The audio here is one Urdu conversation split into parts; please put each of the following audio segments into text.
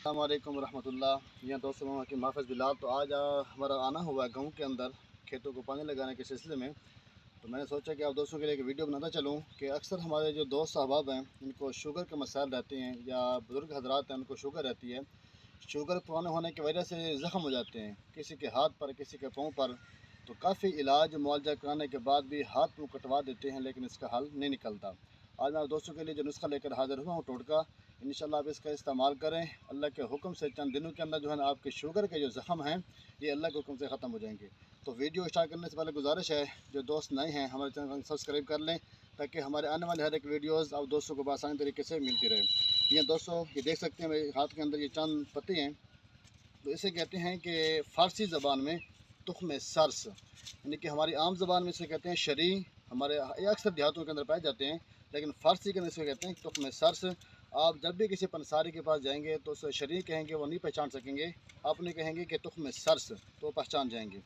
السلام علیکم ورحمۃ اللہ. یہاں دوستوں کی محافظ بلال. تو آج ہمارا آنا ہوا ہے گاؤں کے اندر کھیتوں کو پانی لگانے کے سلسلے میں. تو میں نے سوچا کہ آپ دوستوں کے لیے ایک ویڈیو بناتا چلوں کہ اکثر ہمارے جو دوست احباب ہیں ان کو شوگر کے مسائل رہتے ہیں یا بزرگ حضرات ہیں ان کو شوگر رہتی ہے. شوگر پرانے ہونے کی وجہ سے زخم ہو جاتے ہیں کسی کے ہاتھ پر کسی کے پاؤں پر. تو کافی علاج معالجہ کرانے کے بعد بھی ہاتھ پاؤں کٹوا دیتے ہیں لیکن اس کا حل نہیں نکلتا. آج میں دوستوں کے لیے جو نسخہ لے کر حاضر ہوا ہوں ٹوٹکا. انشاءاللہ آپ اس کا استعمال کریں. اللہ کے حکم سے چند دنوں کے اندر جو ہے نا آپ کے شوگر کے جو زخم ہیں یہ اللہ کے حکم سے ختم ہو جائیں گے. تو ویڈیو اسٹارٹ کرنے سے پہلے گزارش ہے جو دوست نئے ہیں ہمارے چینل کو سبسکرائب کر لیں تاکہ ہمارے آنے والے ہر ایک ویڈیوز آپ دوستوں کو بآسانی طریقے سے ملتی رہے. یہ دوستوں یہ دیکھ سکتے ہیں میرے ہاتھ کے اندر یہ چند پتے ہیں. تو اسے کہتے ہیں کہ فارسی زبان میں تخم سرس، یعنی کہ ہماری عام زبان میں اسے کہتے ہیں شری. ہمارے اکثر دیہاتوں کے اندر پائے جاتے ہیں لیکن فارسی کے اندر اسے کہتے ہیں تخم سرس. آپ جب بھی کسی پنساری کے پاس جائیں گے تو اسے شری کہیں گے وہ نہیں پہچان سکیں گے. آپ نے کہیں گے کہ تخم سرس تو پہچان جائیں گے.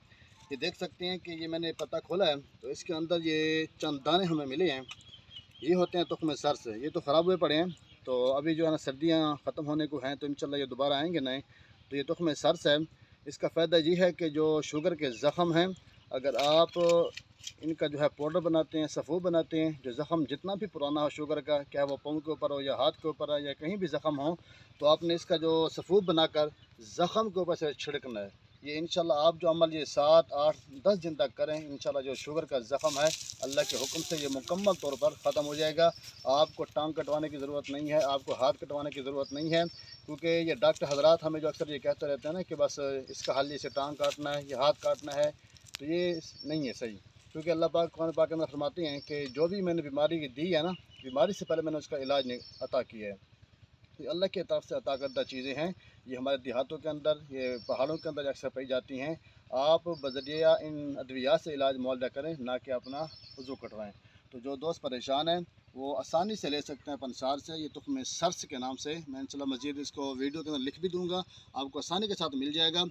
یہ دیکھ سکتے ہیں کہ یہ میں نے پتہ کھولا ہے تو اس کے اندر یہ چند دانے ہمیں ملے ہیں. یہ ہوتے ہیں تخم سرس. یہ تو خراب ہوئے پڑے ہیں تو ابھی جو ہے نا سردیاں ختم ہونے کو ہیں تو انشاءاللہ یہ دوبارہ آئیں گے نئے. تو یہ تخم سرس ہے. اس کا فائدہ یہ ہے کہ جو شوگر کے زخم ہیں اگر آپ ان کا جو ہے پاؤڈر بناتے ہیں سفو بناتے ہیں، جو زخم جتنا بھی پرانا ہو شوگر کا، کیا وہ پاؤں کے اوپر ہو یا ہاتھ کے اوپر ہو یا کہیں بھی زخم ہو، تو آپ نے اس کا جو سفو بنا کر زخم کے اوپر سے چھڑکنا ہے. یہ انشاءاللہ آپ جو عمل یہ 7 8 10 دن تک کریں انشاءاللہ جو شوگر کا زخم ہے اللہ کے حکم سے یہ مکمل طور پر ختم ہو جائے گا. آپ کو ٹانگ کٹوانے کی ضرورت نہیں ہے، آپ کو ہاتھ کٹوانے کی ضرورت نہیں ہے. کیونکہ یہ ڈاکٹر حضرات ہمیں جو اکثر یہ کہتے رہتے ہیں نا کہ بس اس کا حل اسے ٹانگ کاٹنا ہے یا ہاتھ کاٹنا ہے، تو یہ نہیں ہے صحیح. کیونکہ اللہ پاک قرآن پاک میں فرماتے ہیں کہ جو بھی میں نے بیماری دی ہے نا، بیماری سے پہلے میں نے اس کا علاج عطا کیا ہے. یہ اللہ کی طرف سے عطا کردہ چیزیں ہیں. یہ ہمارے دیہاتوں کے اندر یہ پہاڑوں کے اندر اکثر پائی جاتی ہیں. آپ بذریعہ ان ادویات سے علاج معالجہ کریں نہ کہ اپنا عضو کٹوائیں. تو جو دوست پریشان ہیں وہ آسانی سے لے سکتے ہیں پنسار سے. یہ تخم سرس کے نام سے میں انشاءاللہ مزید اس کو ویڈیو کے اندر لکھ بھی دوں گا، آپ کو آسانی کے ساتھ مل جائے گا.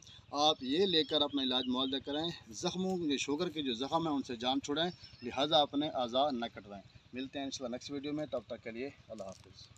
آپ یہ لے کر اپنا علاج معالجہ کریں. زخموں یہ شوگر کے جو زخم ہیں ان سے جان چھڑائیں، لہٰذا اپنے اعضاء نہ کٹوائیں. ملتے ہیں انشاءاللہ نیکسٹ ویڈیو میں. تب تک کے لیے اللہ حافظ.